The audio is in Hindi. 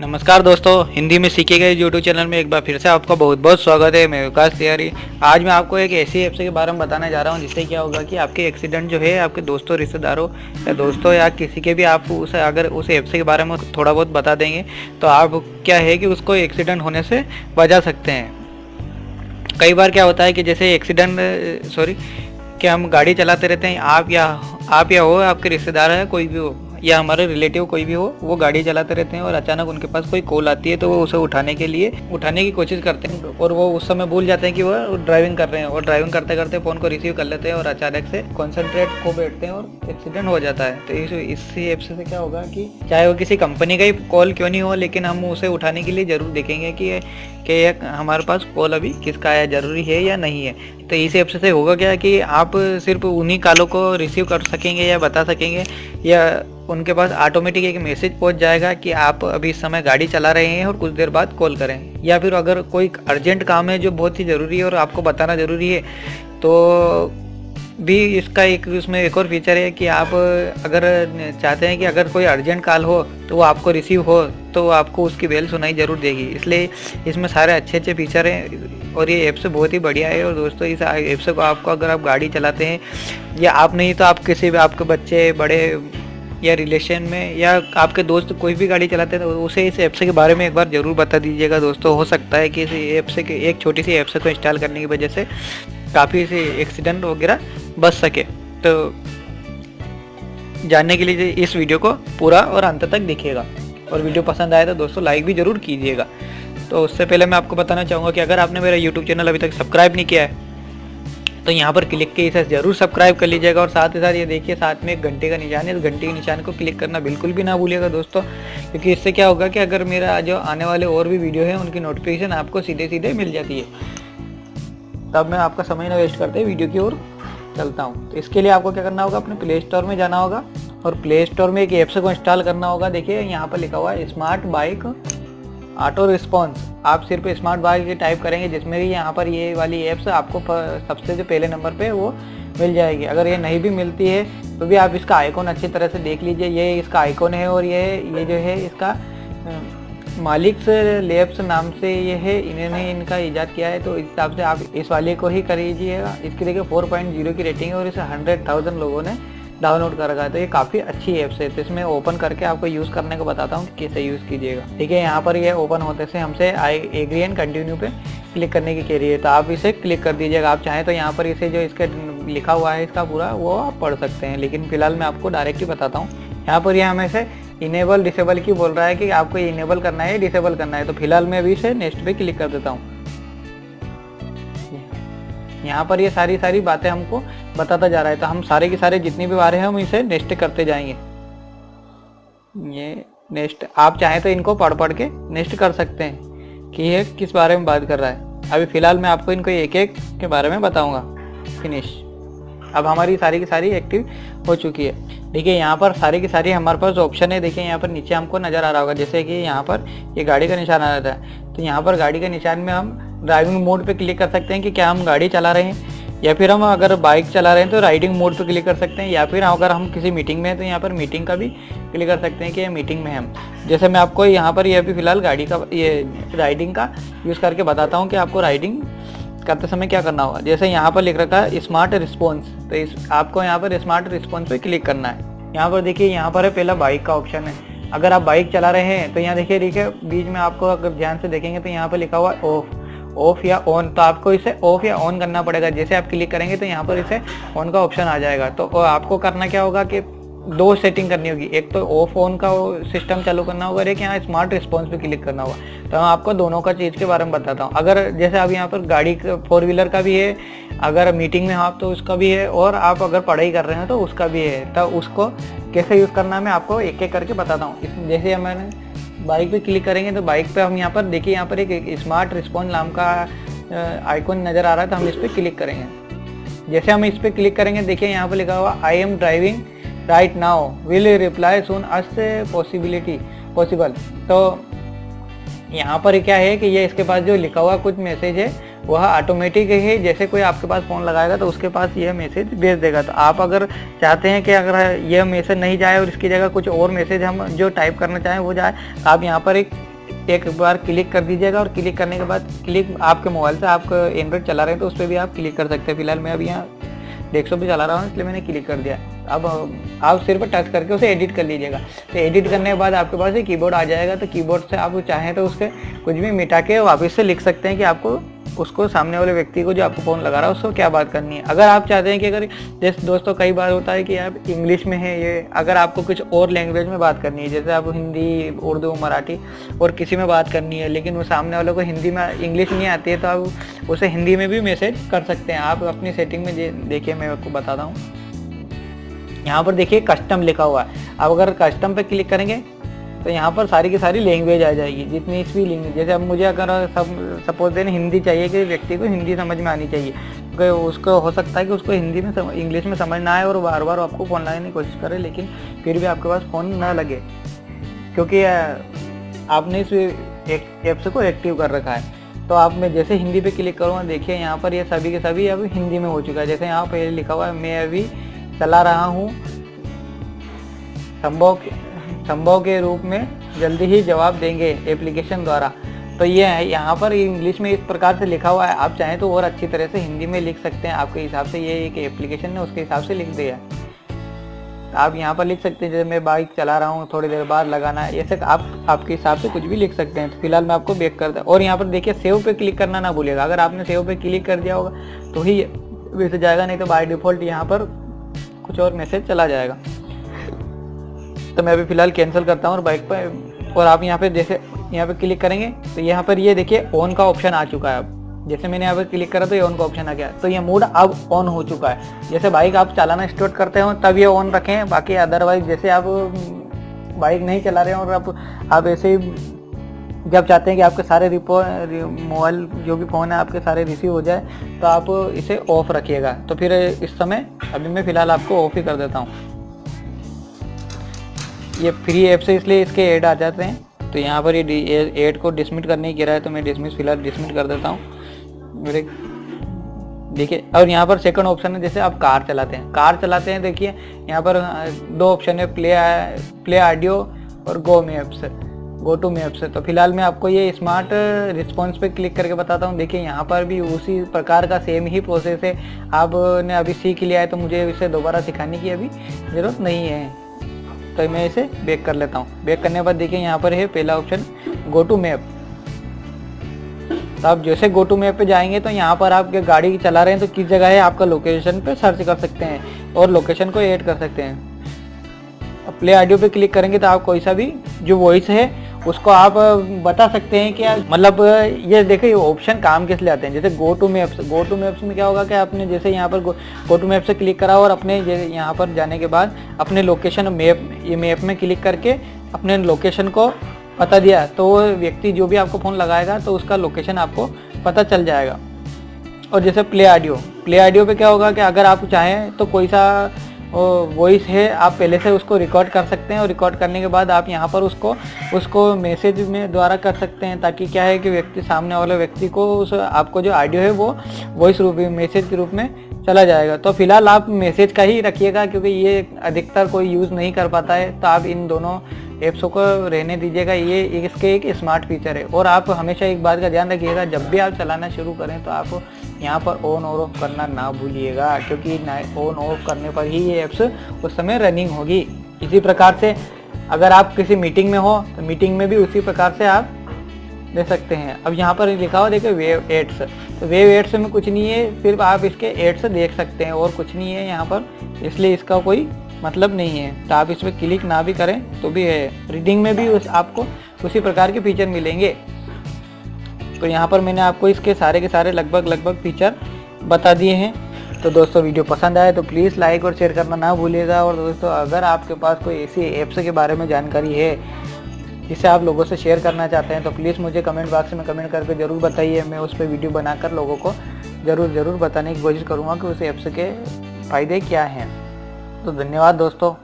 नमस्कार दोस्तों, हिंदी में सीखे गए यूट्यूब चैनल में एक बार फिर से आपका बहुत बहुत स्वागत है। मैं विकास तिवारी। आज मैं आपको एक ऐसी ऐप के बारे में बताने जा रहा हूं जिससे क्या होगा कि आपके एक्सीडेंट जो है आपके दोस्तों, रिश्तेदारों या दोस्तों या किसी के भी आप अगर उस ऐप के बारे में थोड़ा बहुत बता देंगे तो आप क्या है कि उसको एक्सीडेंट होने से बचा सकते हैं। कई बार क्या होता है कि जैसे कि हम गाड़ी चलाते रहते हैं, आप या हो, आपके रिश्तेदार है, कोई भी हो या हमारे रिलेटिव कोई भी हो, वो गाड़ी चलाते रहते हैं और अचानक उनके पास कोई कॉल आती है तो वो उसे उठाने की कोशिश करते हैं और वो उस समय भूल जाते हैं कि वो ड्राइविंग कर रहे हैं और ड्राइविंग करते करते फ़ोन को रिसीव कर लेते हैं और अचानक से कॉन्सेंट्रेट खो बैठते हैं और एक्सीडेंट हो जाता है। तो इसी ऐप से क्या होगा कि चाहे वो किसी कंपनी का ही कॉल क्यों नहीं हो, लेकिन हम उसे उठाने के लिए ज़रूर देखेंगे कि हमारे पास कॉल अभी किसका आया, ज़रूरी है या नहीं है। तो इस ऐप से होगा क्या कि आप सिर्फ उन्हीं कॉलों को रिसीव कर सकेंगे या बता सकेंगे, या उनके पास ऑटोमेटिक एक मैसेज पहुंच जाएगा कि आप अभी इस समय गाड़ी चला रहे हैं और कुछ देर बाद कॉल करें। या फिर अगर कोई अर्जेंट काम है जो बहुत ही ज़रूरी है और आपको बताना ज़रूरी है तो भी इसका इसमें एक और फीचर है कि आप अगर चाहते हैं कि अगर कोई अर्जेंट कॉल हो तो वो आपको रिसीव हो तो आपको उसकी बेल सुनाई ज़रूर देगी। इसलिए इसमें सारे अच्छे फीचर हैं और ये ऐप से बहुत ही बढ़िया है। और दोस्तों, इस ऐप से आपको अगर आप गाड़ी चलाते हैं या आप नहीं तो आप किसी भी आपके बच्चे, बड़े या रिलेशन में या आपके दोस्त कोई भी गाड़ी चलाते हैं तो उसे इस ऐप से के बारे में एक बार ज़रूर बता दीजिएगा दोस्तों। हो सकता है कि इस ऐप से एक छोटी सी ऐप से को इंस्टॉल करने की वजह से काफ़ी से एक्सीडेंट वगैरह बच सके। तो जानने के लिए इस वीडियो को पूरा और अंत तक देखिएगा और वीडियो पसंद आए तो दोस्तों लाइक भी ज़रूर कीजिएगा। तो उससे पहले मैं आपको बताना चाहूँगा कि अगर आपने मेरा यूट्यूब चैनल अभी तक सब्सक्राइब नहीं किया है तो यहाँ पर क्लिक के इसे ज़रूर सब्सक्राइब कर लीजिएगा और साथ ही साथ ये देखिए साथ में एक घंटे का निशान है, इस घंटे के निशान को क्लिक करना बिल्कुल भी ना भूलिएगा दोस्तों, क्योंकि इससे क्या होगा कि अगर मेरा जो आने वाले और भी वीडियो है उनकी नोटिफिकेशन आपको सीधे मिल जाती है। तब मैं आपका समय ना वेस्ट करते वीडियो की ओर चलता हूँ। तो इसके लिए आपको क्या करना होगा, अपने प्ले स्टोर में जाना होगा और प्ले स्टोर में एक ऐप को इंस्टॉल करना होगा। देखिए यहाँ पर लिखा हुआ है स्मार्ट बाइक ऑटो रिस्पॉन्स। आप सिर्फ स्मार्ट बाइक टाइप करेंगे जिसमें भी यहाँ पर ये वाली ऐप्स आपको सबसे जो पहले नंबर पे वो मिल जाएगी। अगर ये नहीं भी मिलती है तो भी आप इसका आइकॉन अच्छी तरह से देख लीजिए। ये इसका आइकॉन है और ये जो है इसका मालिक्स लैब्स नाम से ये है, इन्होंने इनका ईजाद किया है। तो इस हिसाब से आप इस वाले को ही करीजिएगा। इसकी देखिए 4.0 की रेटिंग है और इसे 100,000 लोगों ने डाउनलोड कर रखा है। तो ये काफ़ी अच्छी ऐप्स है। तो इसमें ओपन करके आपको यूज़ करने को बताता हूँ कि कैसे यूज़ कीजिएगा। ठीक है, यहाँ पर ये ओपन होते से हमसे आई एग्री एंड कंटिन्यू पे क्लिक करने की कह रही है, तो आप इसे क्लिक कर दीजिएगा। आप चाहें तो यहाँ पर इसे जो इसके लिखा हुआ है इसका पूरा वो आप पढ़ सकते हैं, लेकिन फिलहाल मैं आपको डायरेक्ट ही बताता हूँ। यहाँ पर ये हमें से इनेबल डिसेबल की बोल रहा है कि आपको इनेबल करना है, डिसेबल करना है। तो फिलहाल मैं अभी इसे नेक्स्ट पे क्लिक कर देता हूँ। यहाँ पर ये सारी बातें हमको बताता जा रहा है। तो हम सारे के सारे जितनी भी बारें हैं हम इसे नेक्स्ट करते जाएंगे। ये नेक्स्ट आप चाहें तो इनको पढ़ के नेक्स्ट कर सकते हैं कि ये किस बारे में बात कर रहा है। अभी फिलहाल मैं आपको इनको एक एक के बारे में बताऊंगा। फिनिश। अब हमारी सारी की सारी एक्टिव हो चुकी है। देखिए यहाँ पर सारी की सारी हमारे पास ऑप्शन है। देखिए यहाँ पर नीचे हमको नज़र आ रहा होगा, जैसे कि यहाँ पर ये गाड़ी का निशान आ रहा है। तो यहाँ पर गाड़ी के निशान में हम ड्राइविंग मोड पे क्लिक कर सकते हैं कि क्या हम गाड़ी चला रहे हैं, या फिर हम अगर बाइक चला रहे हैं तो राइडिंग मोड पे क्लिक कर सकते हैं, या फिर अगर हम किसी मीटिंग में हैं तो यहाँ पर मीटिंग का भी क्लिक कर सकते हैं कि ये मीटिंग में हम। जैसे मैं आपको यहाँ पर ये अभी फिलहाल गाड़ी का ये राइडिंग का यूज़ करके बताता हूँ कि आपको राइडिंग करते समय क्या करना होगा। जैसे यहाँ पर लिख रखा है स्मार्ट रिस्पॉन्स, तो आपको यहाँ पर स्मार्ट रिस्पॉन्स पे क्लिक करना है। यहाँ पर देखिए यहाँ पर है पहला बाइक का ऑप्शन है। अगर आप बाइक चला रहे हैं तो यहाँ देखिए बीच में आपको अगर ध्यान से देखेंगे तो यहाँ पर लिखा हुआ है ऑफ या ऑन। तो आपको इसे ऑफ या ऑन करना पड़ेगा। जैसे आप क्लिक करेंगे तो यहाँ पर इसे ऑन का ऑप्शन आ जाएगा। तो आपको करना क्या होगा कि दो सेटिंग करनी होगी, एक तो ऑफ ऑन का सिस्टम चालू करना होगा और एक यहाँ स्मार्ट रिस्पॉन्स पे क्लिक करना होगा। तो मैं आपको दोनों का चीज़ के बारे में बताता हूँ। अगर जैसे अब यहाँ पर गाड़ी 4 व्हीलर का भी है, अगर मीटिंग में हो आप तो उसका भी है, और आप अगर पढ़ाई कर रहे हैं तो उसका भी है। तो उसको कैसे यूज़ करना है मैं आपको एक एक करके बताता हूँ। जैसे मैंने बाइक पे क्लिक करेंगे तो बाइक पे हम यहाँ पर देखिए यहाँ पर एक स्मार्ट रिस्पॉन्स नाम का आइकॉन नज़र आ रहा है। तो हम इस पर क्लिक करेंगे। जैसे हम इस पर क्लिक करेंगे देखिए यहाँ पर लिखा हुआ I am driving right now will reply soon us possible. तो यहाँ पर क्या है कि ये इसके पास जो लिखा हुआ कुछ मैसेज है वह ऑटोमेटिक है। जैसे कोई आपके पास फ़ोन लगाएगा तो उसके पास यह मैसेज भेज देगा। तो आप अगर चाहते हैं कि अगर यह मैसेज नहीं जाए और इसकी जगह कुछ और मैसेज हम जो टाइप करना चाहें वो जाए, तो आप यहाँ पर एक एक बार क्लिक कर दीजिएगा और क्लिक करने के बाद क्लिक आपके मोबाइल से आप एंड्रॉइड चला रहे हैं तो उस पर भी आप क्लिक कर सकते हैं। फिलहाल मैं अभी यहाँ डेस्कटॉप पे चला रहा हूँ इसलिए मैंने क्लिक कर दिया। अब आप सिर्फ टच करके उसे एडिट कर लीजिएगा। तो एडिट करने के बाद आपके पास एक कीबोर्ड आ जाएगा, तो कीबोर्ड से आप चाहें तो उसके कुछ भी मिटा के वापस से लिख सकते हैं कि आपको उसको सामने वाले व्यक्ति को जो आपको फ़ोन लगा रहा है उसको क्या बात करनी है। अगर आप चाहते हैं कि अगर जैसे दोस्तों कई बार होता है कि आप इंग्लिश में है ये, अगर आपको कुछ और लैंग्वेज में बात करनी है, जैसे आप हिंदी, उर्दू, मराठी और किसी में बात करनी है लेकिन वो सामने वाले को हिंदी में इंग्लिश नहीं आती है, तो आप उसे हिंदी में भी मैसेज कर सकते हैं। आप अपनी सेटिंग में देखिए, मैं आपको बताता हूँ। यहाँ पर देखिए कस्टम लिखा हुआ है। अब अगर कस्टम पे क्लिक करेंगे तो यहाँ पर सारी की सारी लैंग्वेज आ जाएगी, जितनी भी लैंग्वेज। जैसे अब मुझे अगर सपोज दें हिंदी चाहिए कि व्यक्ति को हिंदी समझ में आनी चाहिए, तो उसको हो सकता है कि उसको हिंदी में इंग्लिश में समझ ना आए और बार बार आपको फ़ोन लगाने की कोशिश करे, लेकिन फिर भी आपके पास फ़ोन ना लगे क्योंकि आपने इस ऐप्स को एक्टिव कर रखा है। तो आप मैं जैसे हिंदी पे क्लिक करूँगा, देखिए यहाँ पर ये सभी के सभी अब हिंदी में हो चुका है। जैसे यहाँ पर लिखा हुआ है मैं अभी चला रहा हूँ, संभव के रूप में जल्दी ही जवाब देंगे एप्लीकेशन द्वारा। तो ये है, यहाँ पर इंग्लिश में इस प्रकार से लिखा हुआ है। आप चाहें तो और अच्छी तरह से हिंदी में लिख सकते हैं, आपके हिसाब से ये एक एप्लीकेशन है उसके हिसाब से लिख दिया है। आप यहाँ पर लिख सकते हैं जैसे मैं बाइक चला रहा हूँ, थोड़ी देर बाद लगाना है, ऐसे आप आपके हिसाब से कुछ भी लिख सकते हैं। तो फिलहाल मैं आपको बैक करता हूँ और यहाँ पर देखिए सेव पे क्लिक करना ना भूलिएगा। अगर आपने सेव पे क्लिक कर दिया होगा तो ही वैसे जाएगा, नहीं तो बाय डिफ़ॉल्ट यहाँ पर कुछ और मैसेज चला जाएगा। तो मैं अभी फिलहाल कैंसिल करता हूँ और बाइक पर, और आप यहाँ पे जैसे यहाँ पे क्लिक करेंगे तो यहाँ पर ये देखिए ऑन का ऑप्शन आ चुका है। अब जैसे मैंने यहाँ पे क्लिक करा तो ये ऑन का ऑप्शन आ गया, तो ये मोड अब ऑन हो चुका है। जैसे बाइक आप चलाना स्टार्ट करते हो तब ये ऑन रखें, बाकी अदरवाइज जैसे आप बाइक नहीं चला रहे हैं और आप ऐसे ही जब चाहते हैं कि आपके सारे मोबाइल जो भी फ़ोन है आपके सारे रिसीव हो जाए तो आप इसे ऑफ रखिएगा। तो फिर इस समय अभी मैं फ़िलहाल आपको ऑफ ही कर देता हूँ। ये फ्री ऐप से इसलिए इसके ऐड आ जाते हैं, तो यहाँ पर ये ऐड को डिसमिट करने की कह रहा है, तो मैं फिलहाल डिसमिट कर देता हूँ मेरे। देखिए और यहाँ पर सेकंड ऑप्शन है, जैसे आप कार चलाते हैं देखिए यहाँ पर दो ऑप्शन है, प्ले ऑडियो और गो टू मैप्स। तो फिलहाल मैं आपको ये स्मार्ट रिस्पॉन्स पे क्लिक करके बताता हूँ। देखिए यहाँ पर भी उसी प्रकार का सेम ही प्रोसेस है। आपने अभी सीख लिया है तो मुझे इसे दोबारा सिखाने की अभी ज़रूरत नहीं है। तो मैं इसे बैक कर लेता हूँ। बैक करने के बाद देखिए यहाँ पर है पहला ऑप्शन गो टू मैप। तो आप जैसे गो टू मैप पे जाएंगे तो यहाँ पर आप गाड़ी चला रहे हैं तो किस जगह है आपका लोकेशन पे सर्च कर सकते हैं और लोकेशन को ऐड कर सकते हैं। अब प्ले ऑडियो पे क्लिक करेंगे तो आप कोई सा भी जो वॉइस है उसको आप बता सकते हैं कि मतलब ये देखिए ऑप्शन काम किस लिए आते हैं। जैसे गो टू मैप्स में क्या होगा कि आपने जैसे यहाँ पर गो टू मैप से क्लिक करा और अपने यहाँ पर जाने के बाद अपने लोकेशन मैप में क्लिक करके अपने लोकेशन को पता दिया तो वो व्यक्ति जो भी आपको फ़ोन लगाएगा तो उसका लोकेशन आपको पता चल जाएगा। और जैसे प्ले ऑडियो पे क्या होगा कि अगर आप चाहें तो कोई सा वॉइस है आप पहले से उसको रिकॉर्ड कर सकते हैं और रिकॉर्ड करने के बाद आप यहाँ पर उसको मैसेज में द्वारा कर सकते हैं, ताकि क्या है कि सामने वाले व्यक्ति को आपको जो ऑडियो है वो वॉइस रूप में मैसेज के रूप में चला जाएगा। तो फिलहाल आप मैसेज का ही रखिएगा क्योंकि ये अधिकतर कोई यूज़ नहीं कर पाता है, तो आप इन दोनों ऐप्सों को रहने दीजिएगा। ये इसके एक स्मार्ट फीचर है। और आप हमेशा एक बात का ध्यान रखिएगा, जब भी आप चलाना शुरू करें तो आप यहाँ पर ऑन और ऑफ करना ना भूलिएगा, क्योंकि ऑन ऑफ करने पर ही ये ऐप्स उस समय रनिंग होगी। इसी प्रकार से अगर आप किसी मीटिंग में हो तो मीटिंग में भी उसी प्रकार से आप ले सकते हैं। अब यहाँ पर लिखा हुआ देखिए वेव एड्स, तो वेव एड्स में कुछ नहीं है, सिर्फ आप इसके एड्स देख सकते हैं और कुछ नहीं है यहाँ पर, इसलिए इसका कोई मतलब नहीं है। तो आप इस पर क्लिक ना भी करें तो भी है। रीडिंग में भी आपको उसी प्रकार के फीचर मिलेंगे। तो यहाँ पर मैंने आपको इसके सारे के सारे लगभग फीचर बता दिए हैं। तो दोस्तों वीडियो पसंद आए तो प्लीज़ लाइक और शेयर करना ना भूलिएगा। और दोस्तों अगर आपके पास कोई ऐसी ऐप्स के बारे में जानकारी है जिसे आप लोगों से शेयर करना चाहते हैं तो प्लीज़ मुझे कमेंट बॉक्स में कमेंट करके ज़रूर बताइए। मैं उस पर वीडियो बनाकर लोगों को ज़रूर बताने की कोशिश करूँगा कि उस ऐप्स के फ़ायदे क्या हैं। तो धन्यवाद दोस्तों।